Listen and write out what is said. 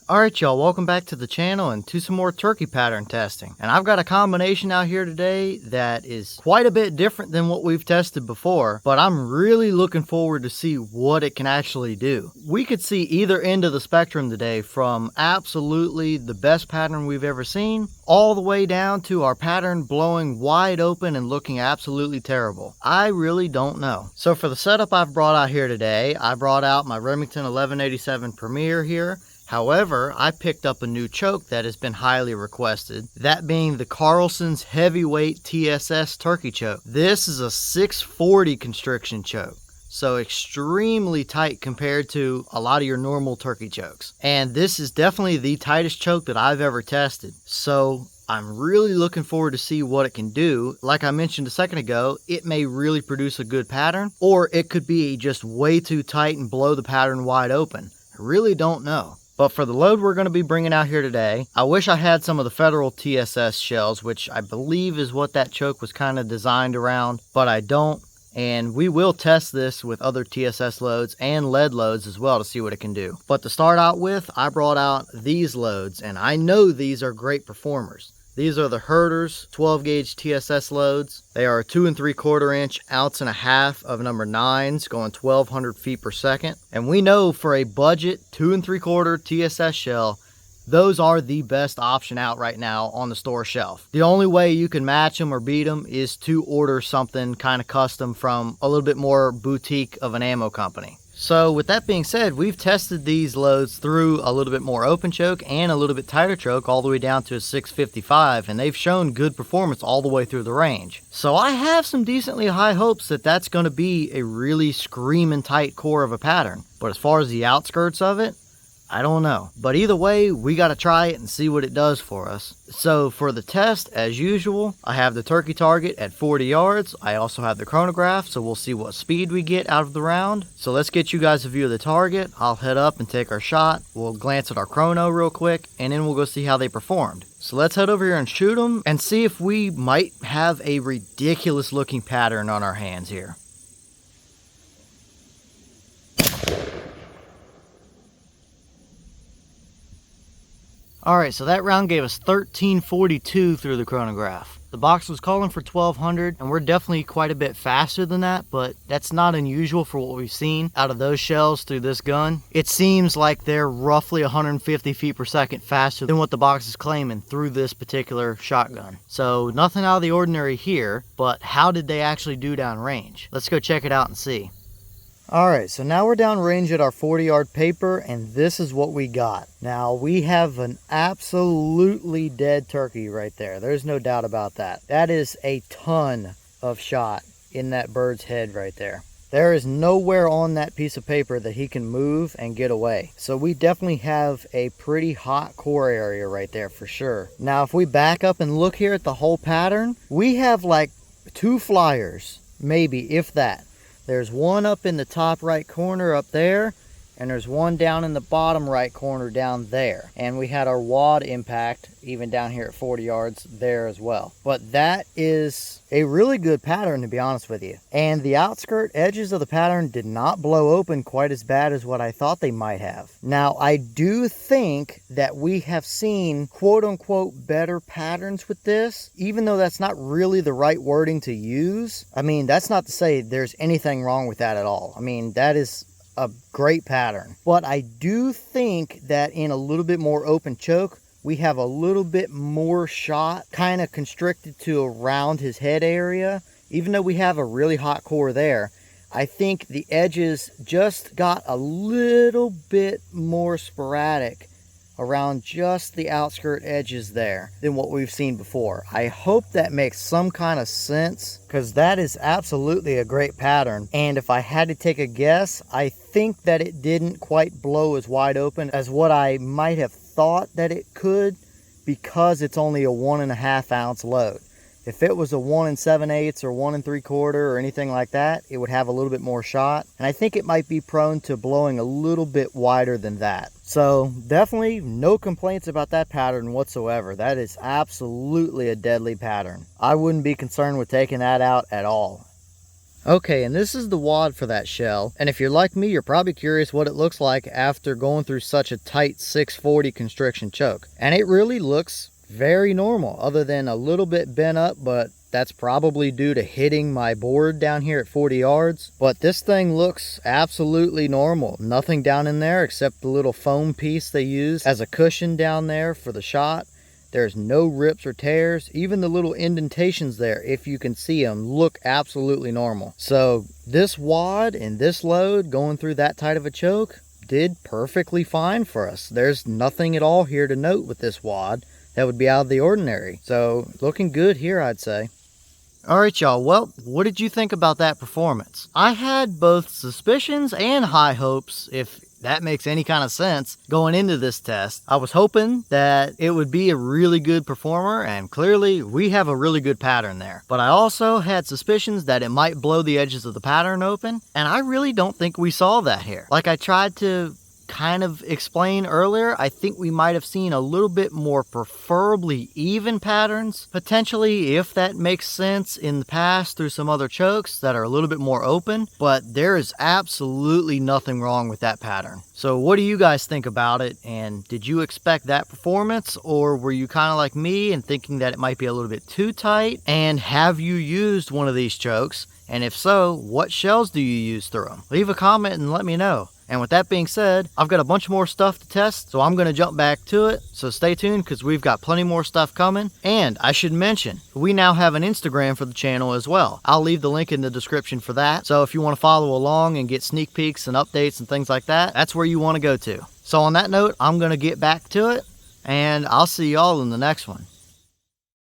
Alright y'all, welcome back to the channel and to some more turkey pattern testing. And I've got a combination out here today that is quite a bit different than what we've tested before, but I'm really looking forward to see what it can actually do. We could see either end of the spectrum today, from absolutely the best pattern we've ever seen, all the way down to our pattern blowing wide open and looking absolutely terrible. I really don't know. So for the setup I've brought out here today, I brought out my Remington 1187 Premier here. However, I picked up a new choke that has been highly requested, that being the Carlson's heavyweight TSS turkey choke. This is a 640 constriction choke, so extremely tight compared to a lot of your normal turkey chokes. And this is definitely the tightest choke that I've ever tested. So I'm really looking forward to see what it can do. Like I mentioned a second ago, it may really produce a good pattern, or it could be just way too tight and blow the pattern wide open. I really don't know. But for the load we're going to be bringing out here today, I wish I had some of the Federal TSS shells, which I believe is what that choke was kind of designed around, but I don't. And we will test this with other TSS loads and lead loads as well to see what it can do. But to start out with, I brought out these loads, and I know these are great performers. These are the Herter's 12 gauge TSS loads. They are a 2 3/4 inch ounce and a half of number 9s going 1200 feet per second. And we know for a budget 2 3/4 TSS shell, those are the best option out right now on the store shelf. The only way you can match them or beat them is to order something kind of custom from a little bit more boutique of an ammo company. So with that being said, we've tested these loads through a little bit more open choke and a little bit tighter choke all the way down to a 655, and they've shown good performance all the way through the range. So I have some decently high hopes that that's going to be a really screaming tight core of a pattern. But as far as the outskirts of it, I don't know. But either way, we got to try it and see what it does for us. So for the test, as usual, I have the turkey target at 40 yards. I also have the chronograph, so we'll see what speed we get out of the round. So let's get you guys a view of the target. I'll head up and take our shot. We'll glance at our chrono real quick, and then we'll go see how they performed. So let's head over here and shoot them and see if we might have a ridiculous looking pattern on our hands here. Alright, so that round gave us 1342 through the chronograph. The box was calling for 1200, and we're definitely quite a bit faster than that, but that's not unusual for what we've seen out of those shells through this gun. It seems like they're roughly 150 feet per second faster than what the box is claiming through this particular shotgun. So nothing out of the ordinary here, but how did they actually do downrange? Let's go check it out and see. Alright, so now we're downrange at our 40-yard paper, and this is what we got. Now, we have an absolutely dead turkey right there. There's no doubt about that. That is a ton of shot in that bird's head right there. There is nowhere on that piece of paper that he can move and get away. So we definitely have a pretty hot core area right there for sure. Now, if we back up and look here at the whole pattern, we have like 2 flyers, maybe, if that. There's one up in the top right corner up there, and there's one down in the bottom right corner down there. And we had our wad impact even down here at 40 yards there as well. But that is a really good pattern, to be honest with you. And the outskirt edges of the pattern did not blow open quite as bad as what I thought they might have. Now, I do think that we have seen quote unquote better patterns with this, even though that's not really the right wording to use. I mean, that's not to say there's anything wrong with that at all. I mean, that is a great pattern. But I do think that in a little bit more open choke, we have a little bit more shot kind of constricted to around his head area. Even though we have a really hot core there, I think the edges just got a little bit more sporadic around just the outskirt edges there than what we've seen before. I hope that makes some kind of sense, because that is absolutely a great pattern. And if I had to take a guess, I think that it didn't quite blow as wide open as what I might have thought that it could, because it's only a 1.5 ounce load. If it was a 1 7/8 or 1 3/4 or anything like that, it would have a little bit more shot. And I think it might be prone to blowing a little bit wider than that. So definitely no complaints about that pattern whatsoever. That is absolutely a deadly pattern. I wouldn't be concerned with taking that out at all. Okay, and this is the wad for that shell, and if you're like me, you're probably curious what it looks like after going through such a tight 640 constriction choke. And it really looks very normal, other than a little bit bent up, but that's probably due to hitting my board down here at 40 yards. But this thing looks absolutely normal. Nothing down in there except the little foam piece they use as a cushion down there for the shot. There's no rips or tears. Even the little indentations there, if you can see them, look absolutely normal. So this wad and this load going through that tight of a choke did perfectly fine for us. There's nothing at all here to note with this wad that would be out of the ordinary. So looking good here, I'd say. All right, y'all. Well, what did you think about that performance? I had both suspicions and high hopes, if that makes any kind of sense, going into this test. I was hoping that it would be a really good performer, and clearly we have a really good pattern there. But I also had suspicions that it might blow the edges of the pattern open, and I really don't think we saw that here. Like I tried to kind of explain earlier, I think we might have seen a little bit more preferably even patterns, potentially, if that makes sense, in the past through some other chokes that are a little bit more open, but there is absolutely nothing wrong with that pattern. So what do you guys think about it, and did you expect that performance, or were you kind of like me and thinking that it might be a little bit too tight? And have you used one of these chokes? And if so, what shells do you use through them? Leave a comment and let me know. And with that being said, I've got a bunch more stuff to test, so I'm going to jump back to it. So stay tuned, because we've got plenty more stuff coming. And I should mention, we now have an Instagram for the channel as well. I'll leave the link in the description for that. So if you want to follow along and get sneak peeks and updates and things like that, that's where you want to go to. So on that note, I'm going to get back to it, and I'll see y'all in the next one.